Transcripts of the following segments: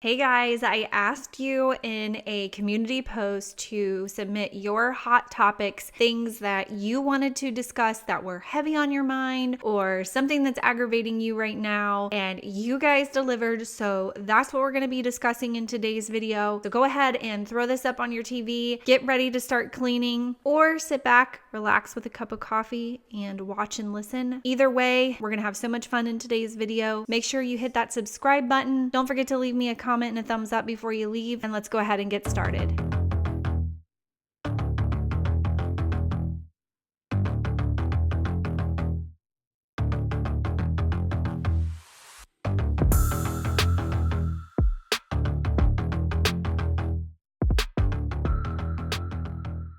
Hey guys, I asked you in a community post to submit your hot topics, things that you wanted to discuss that were heavy on your mind or something that's aggravating you right now, and you guys delivered, so that's what we're going to be discussing in today's video. So go ahead and throw this up on your TV, get ready to start cleaning, or sit back, relax with a cup of coffee, and watch and listen. Either way, we're going to have so much fun in today's video. Make sure you hit that subscribe button. Don't forget to leave me a comment and a thumbs up before you leave, and let's go ahead and get started.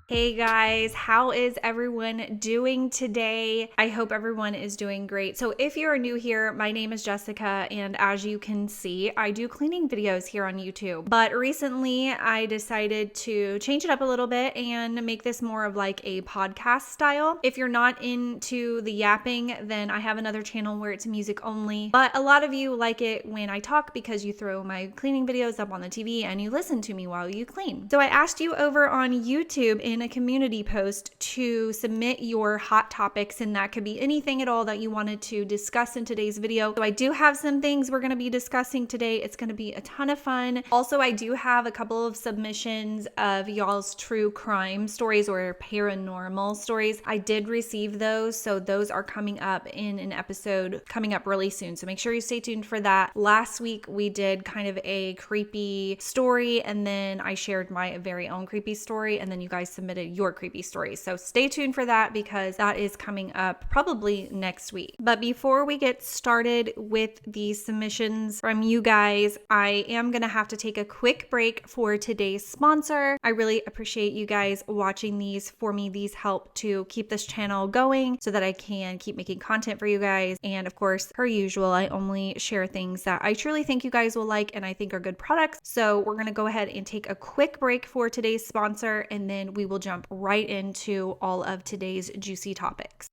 Hey guys, how is everyone doing today? I hope everyone is doing great. So if you're new here, my name is Jessica, and as you can see, I do cleaning videos here on YouTube. But recently I decided to change it up a little bit and make this more of like a podcast style. If you're not into the yapping, then I have another channel where it's music only. But a lot of you like it when I talk because you throw my cleaning videos up on the TV and you listen to me while you clean. So I asked you over on YouTube in a community post to submit your hot topics, and that could be anything at all that you wanted to discuss in today's video. So I do have some things we're going to be discussing today. It's going to be a ton of fun. Also, I do have a couple of submissions of y'all's true crime stories or paranormal stories. I did receive those, so those are coming up in an episode coming up really soon. So make sure you stay tuned for that. Last week we did kind of a creepy story, and then I shared my very own creepy story, and then you guys submitted your creepy stories. So stay tuned for that because that is coming up probably next week. But before we get started with the submissions from you guys, I am going to have to take a quick break for today's sponsor. I really appreciate you guys watching these for me. These help to keep this channel going so that I can keep making content for you guys. And of course, per usual, I only share things that I truly think you guys will like and I think are good products. So we're going to go ahead and take a quick break for today's sponsor, and then we will jump right into all of today's juicy topics.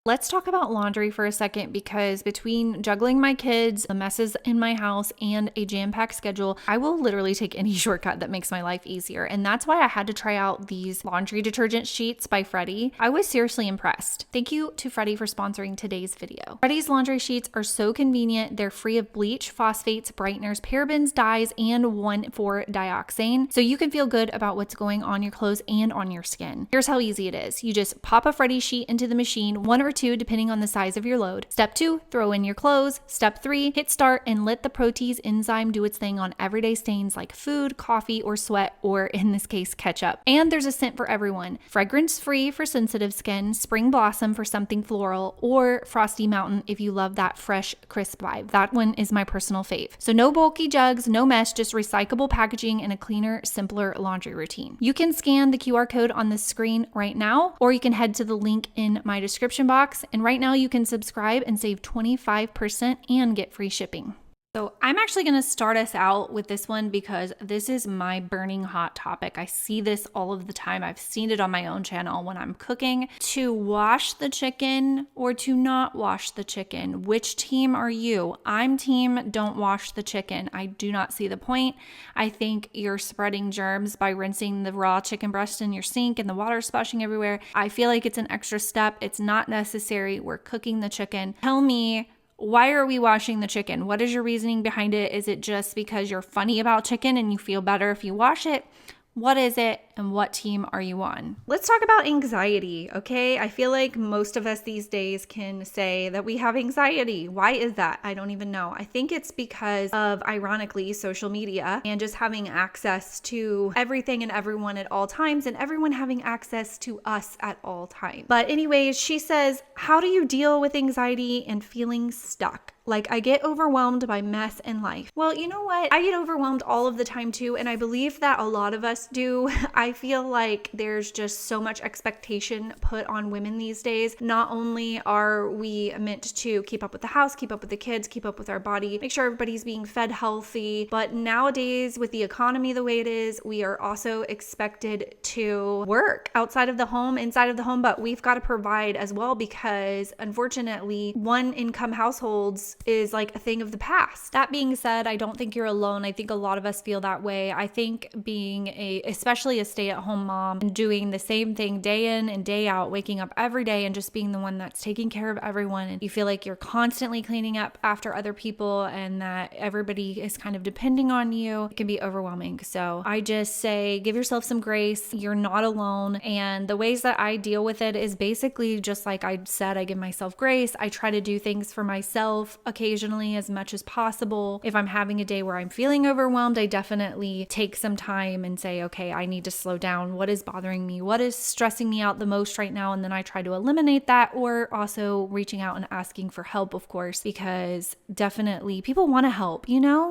Let's talk about laundry for a second, because between juggling my kids, the messes in my house, and a jam-packed schedule, I will literally take any shortcut that makes my life easier. And that's why I had to try out these laundry detergent sheets by Freddie. I was seriously impressed. Thank you to Freddie for sponsoring today's video. Freddie's laundry sheets are so convenient. They're free of bleach, phosphates, brighteners, parabens, dyes, and 1,4-dioxane. So you can feel good about what's going on your clothes and on your skin. Here's how easy it is. You just pop a Freddie sheet into the machine, 1 or 2 depending on the size of your load. Step 2, throw in your clothes. Step 3, hit start and let the Protease enzyme do its thing on everyday stains like food, coffee, or sweat, or in this case, ketchup. And there's a scent for everyone. Fragrance-free for sensitive skin, Spring Blossom for something floral, or Frosty Mountain if you love that fresh, crisp vibe. That one is my personal fave. So no bulky jugs, no mesh, just recyclable packaging and a cleaner, simpler laundry routine. You can scan the QR code on the screen right now, or you can head to the link in my description box. And right now you can subscribe and save 25% and get free shipping. So I'm actually going to start us out with this one because this is my burning hot topic. I see this all of the time. I've seen it on my own channel when I'm cooking. To wash the chicken or to not wash the chicken? Which team are you? I'm team don't wash the chicken. I do not see the point. I think you're spreading germs by rinsing the raw chicken breast in your sink and the water splashing everywhere. I feel like it's an extra step. It's not necessary. We're cooking the chicken. Tell me, why are we washing the chicken? What is your reasoning behind it? Is it just because you're funny about chicken and you feel better if you wash it? What is it, and what team are you on? Let's talk about anxiety, okay? I feel like most of us these days can say that we have anxiety. Why is that? I don't even know. I think it's because of, ironically, social media and just having access to everything and everyone at all times, and everyone having access to us at all times. But anyways, she says, how do you deal with anxiety and feeling stuck? Like, I get overwhelmed by mess in life. Well, you know what? I get overwhelmed all of the time too, and I believe that a lot of us do. I feel like there's just so much expectation put on women these days. Not only are we meant to keep up with the house, keep up with the kids, keep up with our body, make sure everybody's being fed healthy, but nowadays with the economy the way it is, we are also expected to work outside of the home, inside of the home, but we've got to provide as well because unfortunately, one income households is like a thing of the past. That being said, I don't think you're alone. I think a lot of us feel that way. I think being especially a stay-at-home mom and doing the same thing day in and day out, waking up every day and just being the one that's taking care of everyone, and you feel like you're constantly cleaning up after other people and that everybody is kind of depending on you, it can be overwhelming. So I just say give yourself some grace. You're not alone. And the ways that I deal with it is basically just like I said, I give myself grace. I try to do things for myself occasionally as much as possible. If I'm having a day where I'm feeling overwhelmed, I definitely take some time and say, okay, I need to slow down. What is bothering me? What is stressing me out the most right now? And then I try to eliminate that, or also reaching out and asking for help, of course, because definitely people want to help,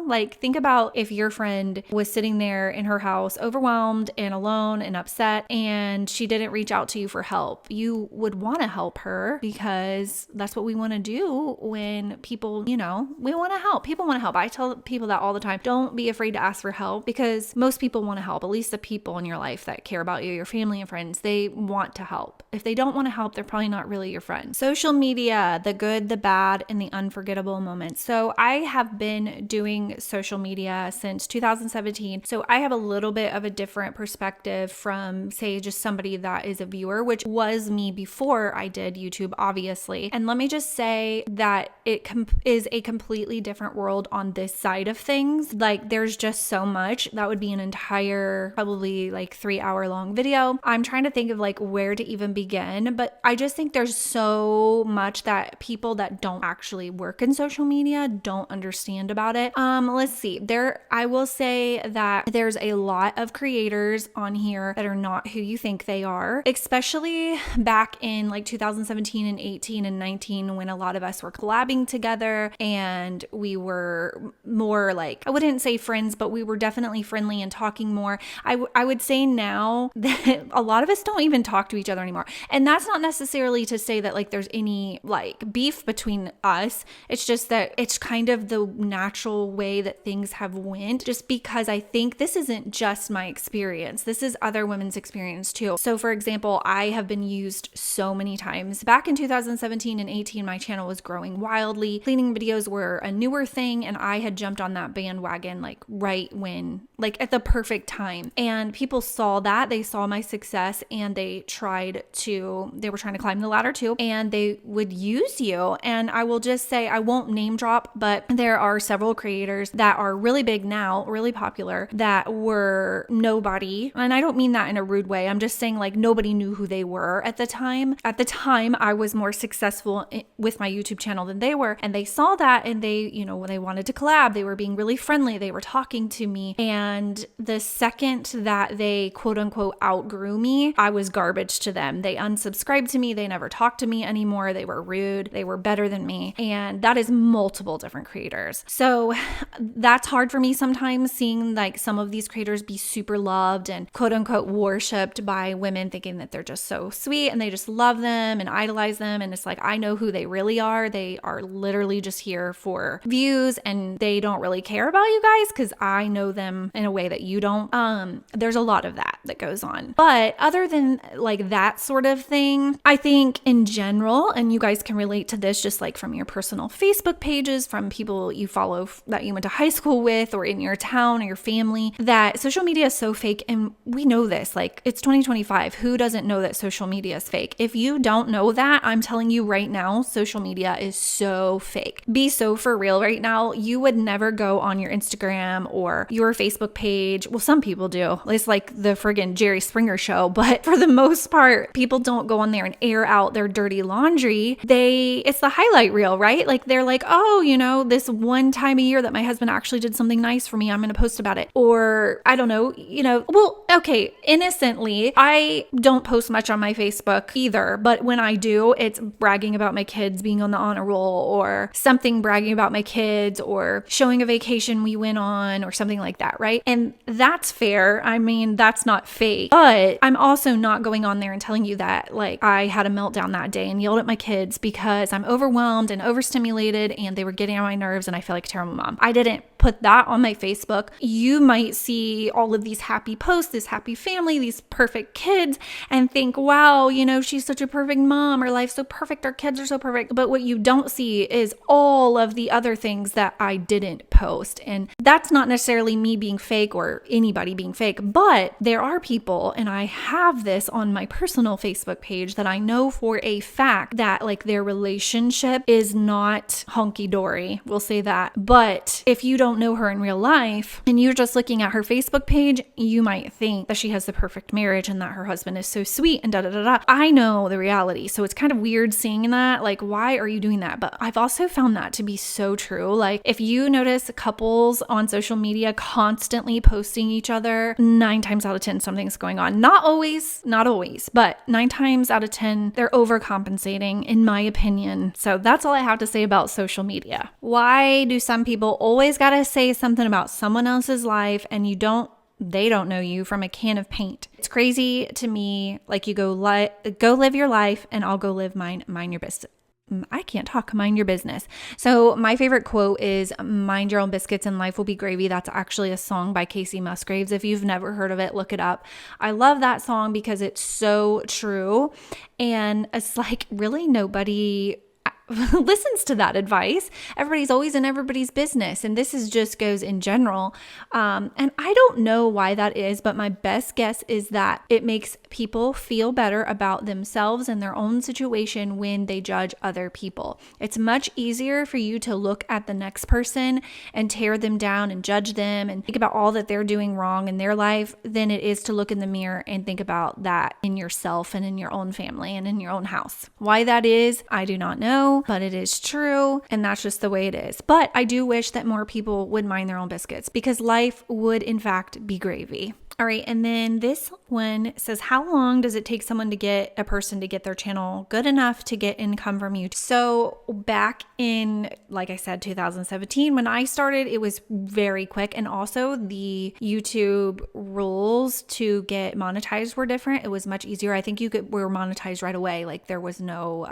like think about if your friend was sitting there in her house overwhelmed and alone and upset and she didn't reach out to you for help. You would want to help her because that's what we want to do when people, we want to help. People want to help. I tell people that all the time. Don't be afraid to ask for help because most people want to help. At least the people in your life that care about you, your family and friends, they want to help. If they don't want to help, they're probably not really your friend. Social media, the good, the bad, and the unforgettable moments. So I have been doing social media since 2017. So I have a little bit of a different perspective from, say, just somebody that is a viewer, which was me before I did YouTube, obviously. And let me just say that it is a completely different world on this side of things. Like there's just so much. That would be an entire, probably like 3-hour long video. I'm trying to think of like where to even begin, but I just think there's so much that people that don't actually work in social media don't understand about it. Let's see. I will say that there's a lot of creators on here that are not who you think they are, especially back in like 2017 and 18 and 19 when a lot of us were collabing together and we were more like, I wouldn't say friends, but we were definitely friendly and talking more. I would say now that a lot of us don't even talk to each other anymore. And that's not necessarily to say that like there's any like beef between us. It's just that it's kind of the natural way that things have went, just because I think this isn't just my experience. This is other women's experience too. So for example, I have been used so many times. Back in 2017 and 18, my channel was growing wildly. Cleaning videos were a newer thing and I had jumped on that bandwagon like right when, like at the perfect time. And people saw that, they saw my success and they were trying to climb the ladder too, and they would use you. And I will just say, I won't name drop, but there are several creators that are really big now, really popular, that were nobody. And I don't mean that in a rude way. I'm just saying like nobody knew who they were at the time. At the time, I was more successful with my YouTube channel than they were. And they saw that and they, when they wanted to collab, they were being really friendly. They were talking to me. And the second that they quote unquote outgrew me, I was garbage to them. They unsubscribed to me. They never talked to me anymore. They were rude. They were better than me. And that is multiple different creators. So that's hard for me sometimes, seeing like some of these creators be super loved and quote unquote worshipped by women, thinking that they're just so sweet and they just love them and idolize them. And it's like, I know who they really are. They are literally just here for views and they don't really care about you guys because I know them in a way that you don't. There's a lot of that goes on. But other than like that sort of thing, I think in general, and you guys can relate to this just like from your personal Facebook pages, from people you follow that you went to high school with or in your town or your family, that social media is so fake. And we know this, like it's 2025. Who doesn't know that social media is fake? If you don't know that, I'm telling you right now, social media is so fake. Be so for real right now. You would never go on your Instagram or your Facebook page. Well, some people do. It's like the friggin' Jerry Springer show. But for the most part, people don't go on there and air out their dirty laundry. It's the highlight reel, right? Like they're like, oh, this one time a year that my husband actually did something nice for me, I'm going to post about it. Or I don't know, well, okay, innocently, I don't post much on my Facebook either. But when I do, it's bragging about my kids being on the honor roll or something, bragging about my kids or showing a vacation we went on or something like that, right? And that's fair. I mean, that's not fake. But I'm also not going on there and telling you that like I had a meltdown that day and yelled at my kids because I'm overwhelmed and overstimulated and they were getting on my nerves and I feel like a terrible mom. I didn't put that on my Facebook, you might see all of these happy posts, this happy family, these perfect kids, and think, wow, she's such a perfect mom. Her life's so perfect. Our kids are so perfect. But what you don't see is all of the other things that I didn't post. And that's not necessarily me being fake or anybody being fake, but there are people, and I have this on my personal Facebook page, that I know for a fact that like their relationship is not hunky-dory. We'll say that. But if you don't know her in real life and you're just looking at her Facebook page, you might think that she has the perfect marriage and that her husband is so sweet and da da da da. I know the reality. So it's kind of weird seeing that. Like, why are you doing that? But I've also found that to be so true. Like, if you notice couples on social media constantly posting each other, 9 times out of 10, something's going on. Not always, but 9 times out of 10, they're overcompensating, in my opinion. So that's all I have to say about social media. Why do some people always got to say something about someone else's life and they don't know you from a can of paint? It's crazy to me. Like, you go live your life and I'll go live mine. Mind your business. I can't talk. Mind your business. So my favorite quote is, mind your own biscuits and life will be gravy. That's actually a song by Casey Musgraves. If you've never heard of it, look it up. I love that song because it's so true. And it's like, really nobody listens to that advice. Everybody's always in everybody's business. And this just goes in general. And I don't know why that is, but my best guess is that it makes people feel better about themselves and their own situation when they judge other people. It's much easier for you to look at the next person and tear them down and judge them and think about all that they're doing wrong in their life than it is to look in the mirror and think about that in yourself and in your own family and in your own house. Why that is, I do not know, but it is true, and that's just the way it is. But I do wish that more people would mind their own biscuits, because life would in fact be gravy. All right, and then this one says, how long does it take a person to get their channel good enough to get income from YouTube? So back in, like I said, 2017, when I started, it was very quick. And also the YouTube rules to get monetized were different. It was much easier. I think were monetized right away. Like, there was no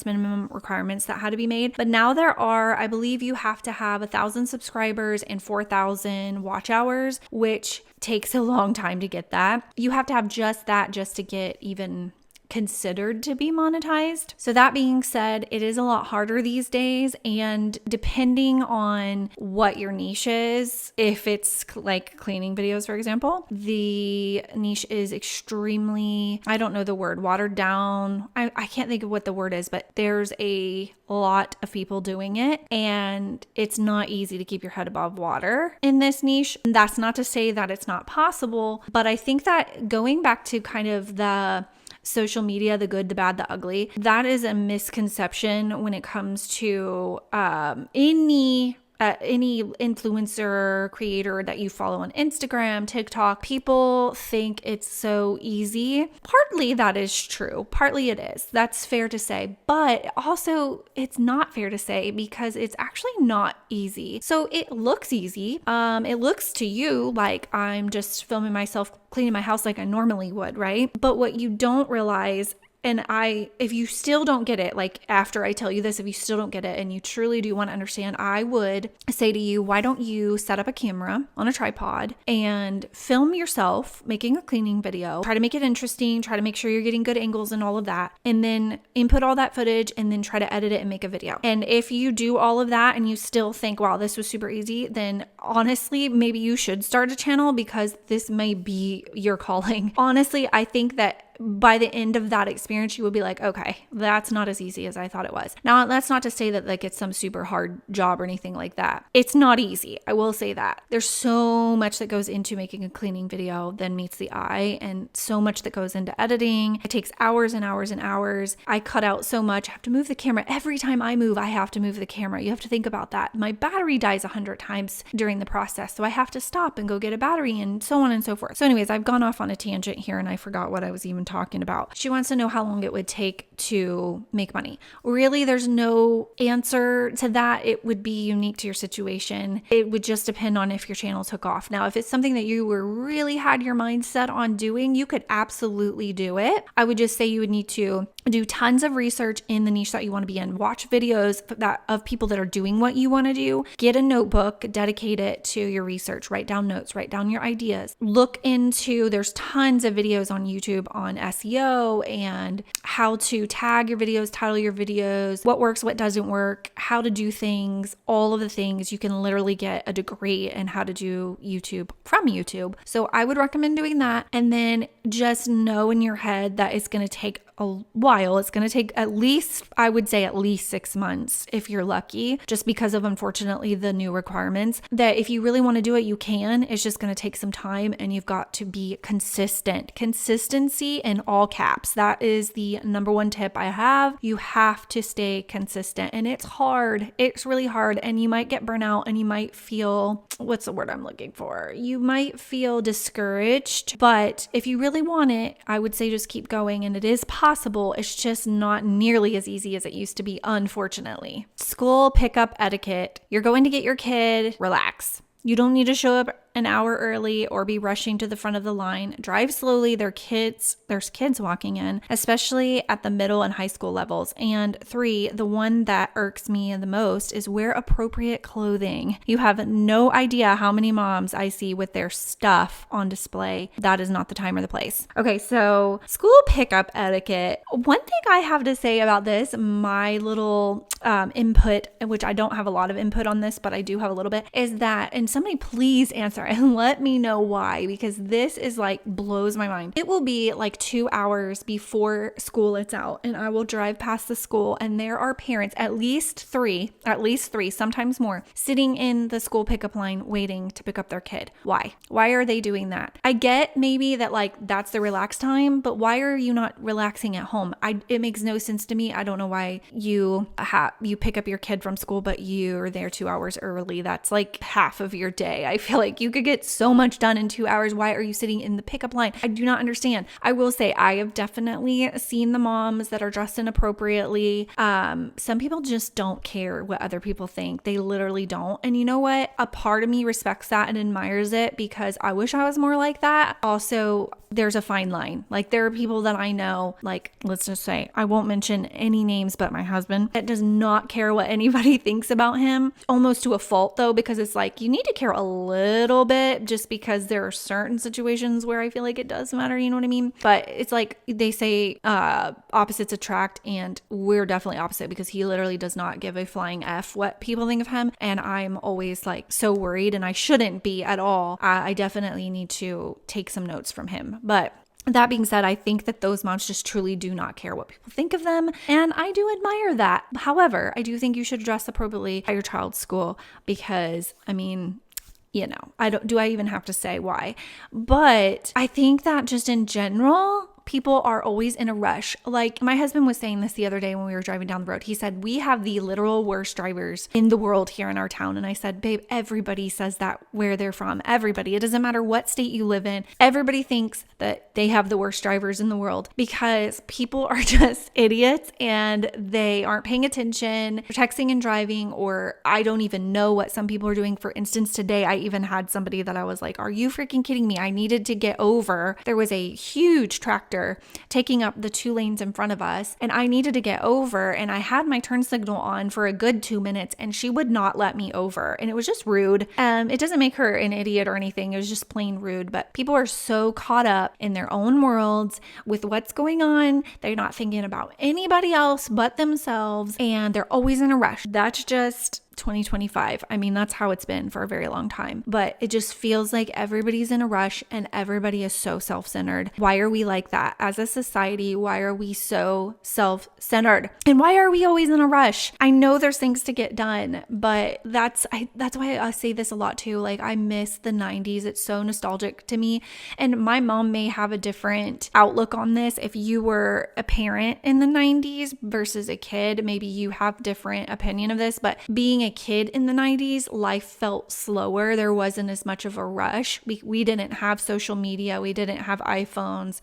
minimum requirements that had to be made. But now there are, I believe you have to have 1,000 subscribers and 4,000 watch hours, which takes a long time to get that. You have to have just that just to get even considered to be monetized. So that being said, it is a lot harder these days, and depending on what your niche is, if it's like cleaning videos, for example, the niche is extremely, I don't know the word, watered down. I can't think of what the word is, but there's a lot of people doing it, and it's not easy to keep your head above water in this niche. And that's not to say that it's not possible, but I think that going back to kind of the social media, the good, the bad, the ugly, that is a misconception when it comes to any influencer creator that you follow on Instagram, TikTok. People think it's so easy. Partly that is true. Partly it is. That's fair to say. But also it's not fair to say, because it's actually not easy. So it looks easy. It looks to you like I'm just filming myself cleaning my house like I normally would, right? But what you don't realize, and if you still don't get it, like after I tell you this, if you still don't get it and you truly do want to understand, I would say to you, why don't you set up a camera on a tripod and film yourself making a cleaning video? Try to make it interesting, try to make sure you're getting good angles and all of that, and then input all that footage and then try to edit it and make a video. And if you do all of that and you still think, wow, this was super easy, then honestly, maybe you should start a channel, because this may be your calling. Honestly, I think that by the end of that experience, you will be like, okay, that's not as easy as I thought it was. Now, that's not to say that like it's some super hard job or anything like that. It's not easy. I will say that. There's so much that goes into making a cleaning video than meets the eye, and so much that goes into editing. It takes hours and hours and hours. I cut out so much. I have to move the camera. Every time I move, I have to move the camera. You have to think about that. My battery dies 100 times during the process, so I have to stop and go get a battery and so on and so forth. So anyways, I've gone off on a tangent here and I forgot what I was even talking about. She wants to know how long it would take to make money. Really, there's no answer to that. It would be unique to your situation. It would just depend on if your channel took off. Now, if it's something that you really had your mind set on doing, you could absolutely do it. I would just say you would need to do tons of research in the niche that you want to be in. Watch videos of people that are doing what you want to do. Get a notebook, dedicate it to your research. Write down notes, write down your ideas. Look into, there's tons of videos on YouTube on SEO and how to tag your videos, title your videos, what works, what doesn't work, how to do things, all of the things. You can literally get a degree in how to do YouTube from YouTube. So I would recommend doing that. And then just know in your head that it's going to take a while. It's going to take at least, I would say at least 6 months if you're lucky, just because of unfortunately the new requirements. That if you really want to do it, you can. It's just going to take some time and you've got to be consistent. Consistency in all caps. That is the number one tip I have. You have to stay consistent and it's hard. It's really hard and you might get burnout and you might feel, what's the word I'm looking for? You might feel discouraged, but if you really want it, I would say just keep going and it is possible. It's just not nearly as easy as it used to be, unfortunately. School pickup etiquette. You're going to get your kid, relax. You don't need to show up an hour early or be rushing to the front of the line. Drive slowly. There's kids walking in, especially at the middle and high school levels. And 3, the one that irks me the most is wear appropriate clothing. You have no idea how many moms I see with their stuff on display. That is not the time or the place. Okay, so school pickup etiquette. One thing I have to say about this, my little input, which I don't have a lot of input on this, but I do have a little bit, is that, and somebody please answer and let me know why, because this is like blows my mind. It will be like 2 hours before school lets out and I will drive past the school and there are parents, at least three, sometimes more, sitting in the school pickup line waiting to pick up their kid. Why? Why are they doing that? I get maybe that like that's the relaxed time, but why are you not relaxing at home? It makes no sense to me. I don't know why you pick up your kid from school, but you're there 2 hours early. That's like half of your day. I feel like you could get so much done in 2 hours. Why are you sitting in the pickup line? I do not understand. I will say I have definitely seen the moms that are dressed inappropriately. Some people just don't care what other people think. They literally don't. And you know what? A part of me respects that and admires it because I wish I was more like that. Also, there's a fine line. Like there are people that I know, like let's just say, I won't mention any names, but my husband, that does not care what anybody thinks about him, almost to a fault though, because it's like you need to care a little bit just because there are certain situations where I feel like it does matter, you know what I mean? But it's like they say opposites attract, and we're definitely opposite because he literally does not give a flying F what people think of him. And I'm always like so worried, and I shouldn't be at all. I definitely need to take some notes from him. But that being said, I think that those moms just truly do not care what people think of them. And I do admire that. However, I do think you should dress appropriately at your child's school because, I mean, you know, I even have to say why? But I think that just in general, people are always in a rush. Like my husband was saying this the other day when we were driving down the road. He said, we have the literal worst drivers in the world here in our town. And I said, babe, everybody says that where they're from. Everybody. It doesn't matter what state you live in. Everybody thinks that they have the worst drivers in the world because people are just idiots and they aren't paying attention, texting and driving, or I don't even know what some people are doing. For instance, today, I even had somebody that I was like, are you freaking kidding me? I needed to get over. There was a huge tractor taking up the 2 lanes in front of us and I needed to get over, and I had my turn signal on for a good 2 minutes and she would not let me over, and it was just rude. It doesn't make her an idiot or anything. It was just plain rude, but people are so caught up in their own worlds with what's going on. They're not thinking about anybody else but themselves, and they're always in a rush. That's just 2025. I mean, that's how it's been for a very long time, but it just feels like everybody's in a rush and everybody is so self-centered. Why are we like that as a society? Why are we so self-centered? And why are we always in a rush? I know there's things to get done, but that's why I say this a lot too. Like I miss the 90s. It's so nostalgic to me. And my mom may have a different outlook on this. If you were a parent in the 90s versus a kid, maybe you have different opinion of this, but being being a kid in the 90s, life felt slower. There wasn't as much of a rush. We didn't have social media. We didn't have iPhones.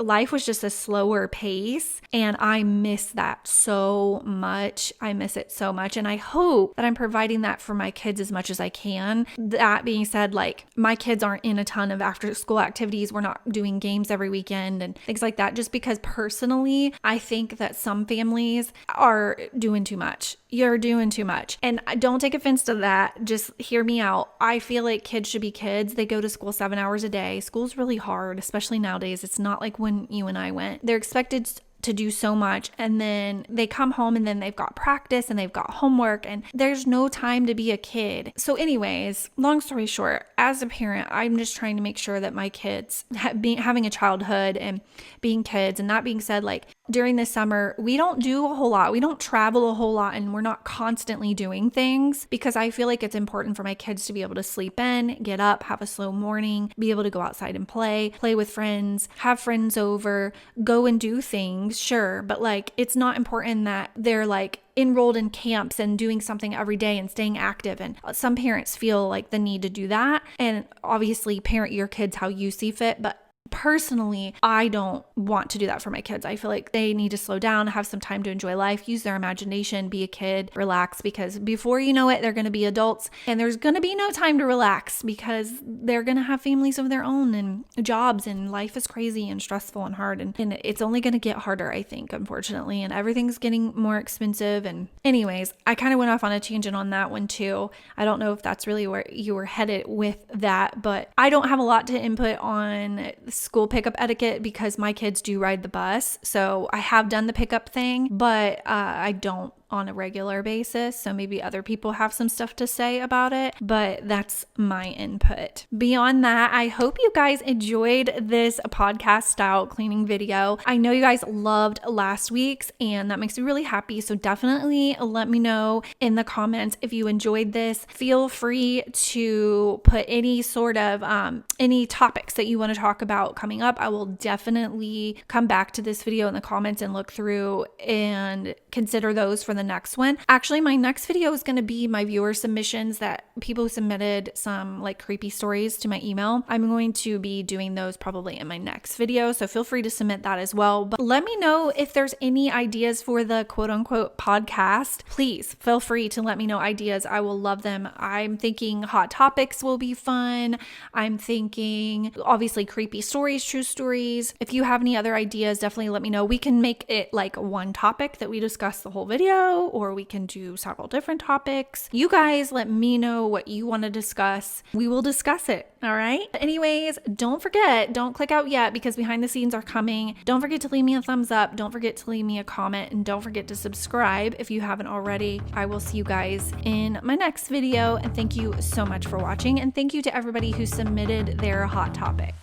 Life was just a slower pace. And I miss that so much. I miss it so much. And I hope that I'm providing that for my kids as much as I can. That being said, like, my kids aren't in a ton of after school activities. We're not doing games every weekend and things like that, just because personally, I think that some families are doing too much. You're doing too much. And don't take offense to that. Just hear me out. I feel like kids should be kids. They go to school 7 hours a day. School's really hard, especially nowadays. It's not like when you and I went. They're expected to do so much, and then they come home and then they've got practice and they've got homework, and there's no time to be a kid. So anyways, long story short, as a parent, I'm just trying to make sure that my kids having a childhood and being kids. And that being said, like, during the summer, we don't do a whole lot. We don't travel a whole lot, and we're not constantly doing things, because I feel like it's important for my kids to be able to sleep in, get up, have a slow morning, be able to go outside and play with friends, have friends over, go and do things, sure. But like, it's not important that they're like enrolled in camps and doing something every day and staying active. And some parents feel like the need to do that. And obviously parent your kids how you see fit. But personally, I don't want to do that for my kids. I feel like they need to slow down, have some time to enjoy life, use their imagination, be a kid, relax, because before you know it, they're going to be adults and there's going to be no time to relax, because they're going to have families of their own and jobs, and life is crazy and stressful and hard. And it's only going to get harder, I think, unfortunately, and everything's getting more expensive. And anyways, I kind of went off on a tangent on that one too. I don't know if that's really where you were headed with that, but I don't have a lot to input on school pickup etiquette because my kids do ride the bus. So I have done the pickup thing, but I don't on a regular basis. So maybe other people have some stuff to say about it, but that's my input. Beyond that, I hope you guys enjoyed this podcast style cleaning video. I know you guys loved last week's, and that makes me really happy. So definitely let me know in the comments if you enjoyed this. Feel free to put any sort of any topics that you want to talk about coming up. I will definitely come back to this video in the comments and look through and consider those for the next one. Actually, my next video is going to be my viewer submissions, that people who submitted some like creepy stories to my email. I'm going to be doing those probably in my next video, so feel free to submit that as well. But let me know if there's any ideas for the quote unquote podcast. Please feel free to let me know ideas. I will love them. I'm thinking hot topics will be fun. I'm thinking obviously creepy stories, true stories. If you have any other ideas, definitely let me know. We can make it like one topic that we discuss the whole video, or we can do several different topics. You guys let me know what you want to discuss. We will discuss it. All right. Anyways, don't forget, don't click out yet because behind the scenes are coming. Don't forget to leave me a thumbs up. Don't forget to leave me a comment, and don't forget to subscribe if you haven't already. I will see you guys in my next video, and thank you so much for watching. And thank you to everybody who submitted their hot topic.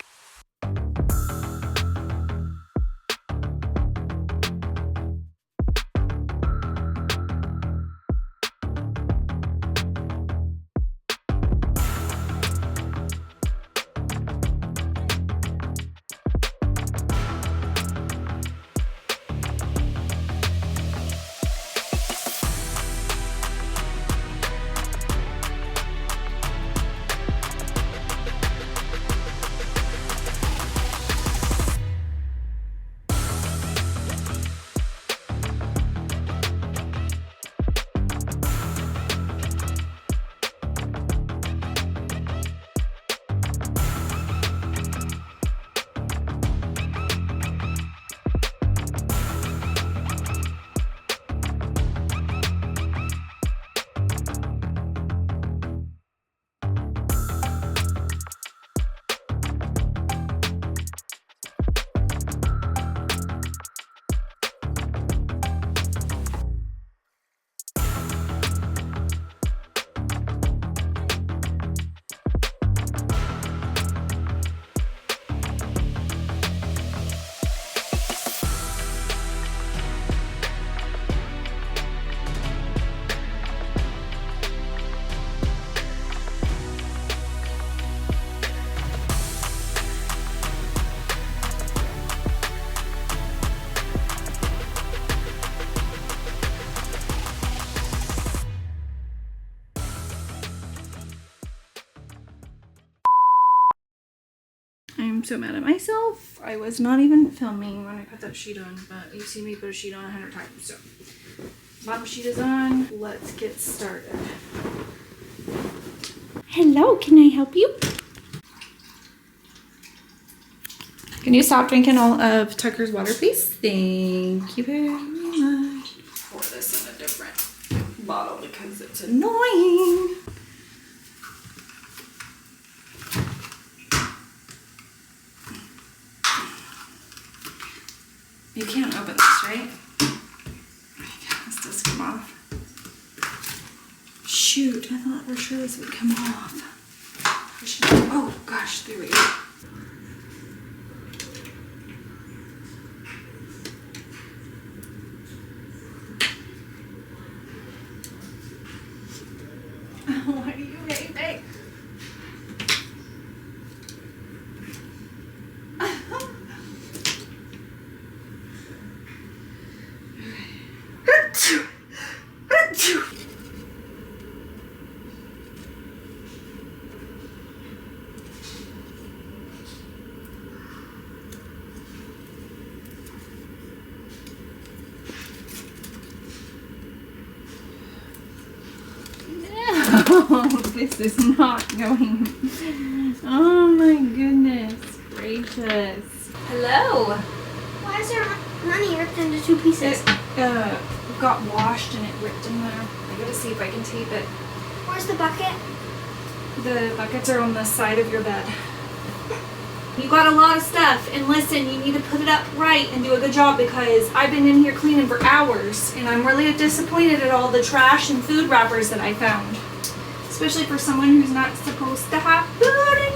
I'm so mad at myself. I was not even filming when I put that sheet on, but you've seen me put a sheet on 100 times, so. Bottom sheet is on. Let's get started. Hello, can I help you? Can you stop drinking all of Tucker's water, please? Thank you very much. Pour this in a different bottle because it's annoying. You can't open this, right? This does come off. Shoot, I thought for sure this would come off. Oh gosh, there we go. What are you waving? This is not going. Oh my goodness gracious. Hello. Why is there honey ripped into two pieces? It got washed and it ripped in there. I gotta see if I can tape it. Where's the bucket? The buckets are on the side of your bed. You got a lot of stuff, and listen, you need to put it up right and do a good job because I've been in here cleaning for hours and I'm really disappointed at all the trash and food wrappers that I found. Especially for someone who's not supposed to have food in